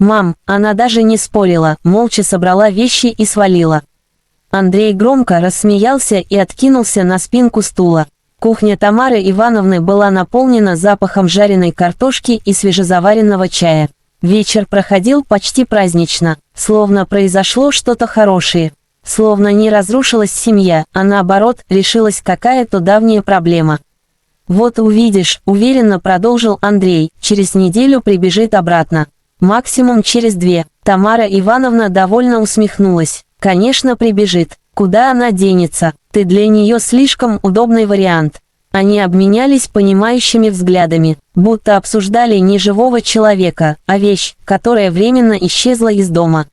«Мам!» Она даже не спорила, молча собрала вещи и свалила. Андрей громко рассмеялся и откинулся на спинку стула. Кухня Тамары Ивановны была наполнена запахом жареной картошки и свежезаваренного чая. Вечер проходил почти празднично, словно произошло что-то хорошее. Словно не разрушилась семья, а наоборот, решилась какая-то давняя проблема. «Вот увидишь», — уверенно продолжил Андрей, — «через неделю прибежит обратно. Максимум через 2. Тамара Ивановна довольно усмехнулась. «Конечно, прибежит. Куда она денется? Ты для нее слишком удобный вариант». Они обменялись понимающими взглядами, будто обсуждали не живого человека, а вещь, которая временно исчезла из дома.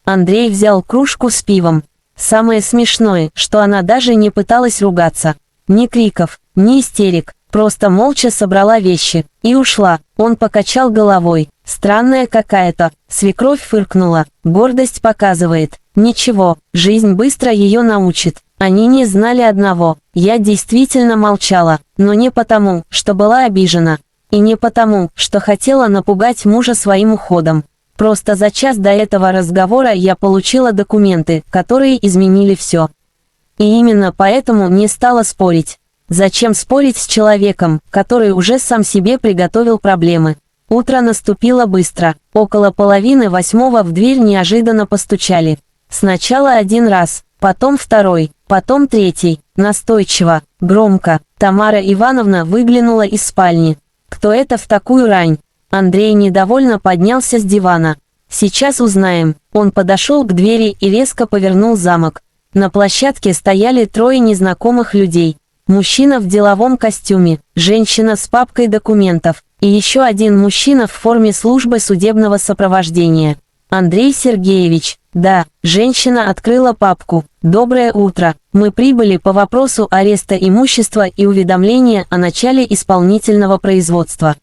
Андрей взял кружку с пивом. Самое смешное, что она даже не пыталась ругаться. Ни криков, ни истерик, просто молча собрала вещи и ушла. Он покачал головой. «Странная какая-то». Свекровь фыркнула. «Гордость показывает. Ничего, жизнь быстро ее научит». Они не знали одного. Я действительно молчала, но не потому, что была обижена. И не потому, что хотела напугать мужа своим уходом. Просто за час до этого разговора я получила документы, которые изменили все. И именно поэтому не стала спорить. Зачем спорить с человеком, который уже сам себе приготовил проблемы? Утро наступило быстро. Около 7:30 в дверь неожиданно постучали. Сначала 1 раз, потом 2, потом 3, настойчиво, громко. Тамара Ивановна выглянула из спальни. «Кто это в такую рань?» Андрей недовольно поднялся с дивана. «Сейчас узнаем». Он подошел к двери и резко повернул замок. На площадке стояли 3 незнакомых людей. Мужчина в деловом костюме, женщина с папкой документов и еще один мужчина в форме службы судебного сопровождения. «Андрей Сергеевич». «Да». Женщина открыла папку. «Доброе утро. Мы прибыли по вопросу ареста имущества и уведомления о начале исполнительного производства».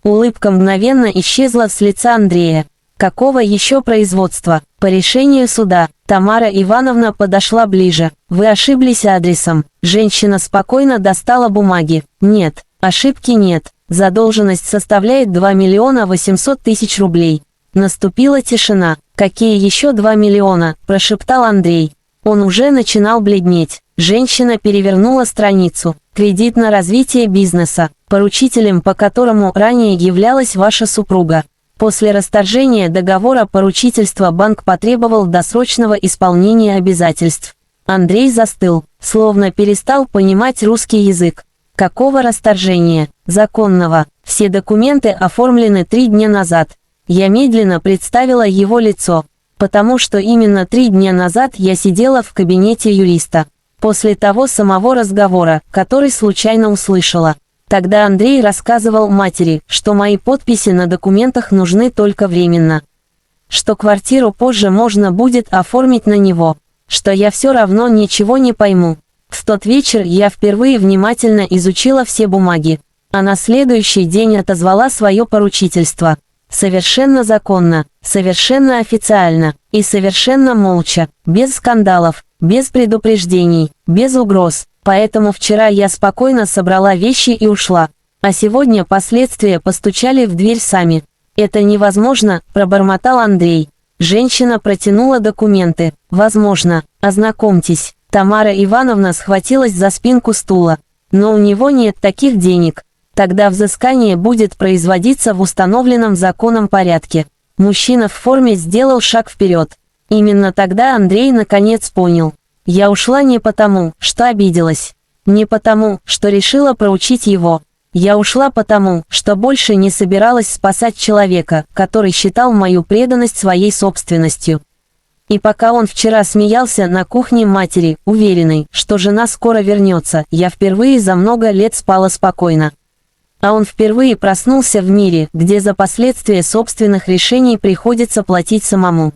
Улыбка мгновенно исчезла с лица Андрея. «Какого еще производства?» «По решению суда». Тамара Ивановна подошла ближе. «Вы ошиблись адресом». Женщина спокойно достала бумаги. «Нет, ошибки нет. Задолженность составляет 2 800 000 рублей». Наступила тишина. «Какие еще 2 миллиона?» – прошептал Андрей. Он уже начинал бледнеть. Женщина перевернула страницу. «Кредит на развитие бизнеса, поручителем по которому ранее являлась ваша супруга. После расторжения договора поручительства банк потребовал досрочного исполнения обязательств». Андрей застыл, словно перестал понимать русский язык. «Какого расторжения?» «Законного. Все документы оформлены 3 дня назад». Я медленно представила его лицо, потому что именно 3 дня назад я сидела в кабинете юриста. После того самого разговора, который случайно услышала. Тогда Андрей рассказывал матери, что мои подписи на документах нужны только временно. Что квартиру позже можно будет оформить на него. Что я все равно ничего не пойму. В тот вечер я впервые внимательно изучила все бумаги, а на следующий день отозвала свое поручительство. Совершенно законно, совершенно официально и совершенно молча, без скандалов, без предупреждений, без угроз. Поэтому вчера я спокойно собрала вещи и ушла. А сегодня последствия постучали в дверь сами. «Это невозможно», – пробормотал Андрей. Женщина протянула документы. «Возможно. Ознакомьтесь». Тамара Ивановна схватилась за спинку стула. «Но у него нет таких денег». Тогда взыскание будет производиться в установленном законом порядке. Мужчина в форме сделал шаг вперед. Именно тогда Андрей наконец понял. Я ушла не потому, что обиделась. Не потому, что решила проучить его. Я ушла потому, что больше не собиралась спасать человека, который считал мою преданность своей собственностью. И пока он вчера смеялся на кухне матери, уверенный, что жена скоро вернется, я впервые за много лет спала спокойно. А он впервые проснулся в мире, где за последствия собственных решений приходится платить самому.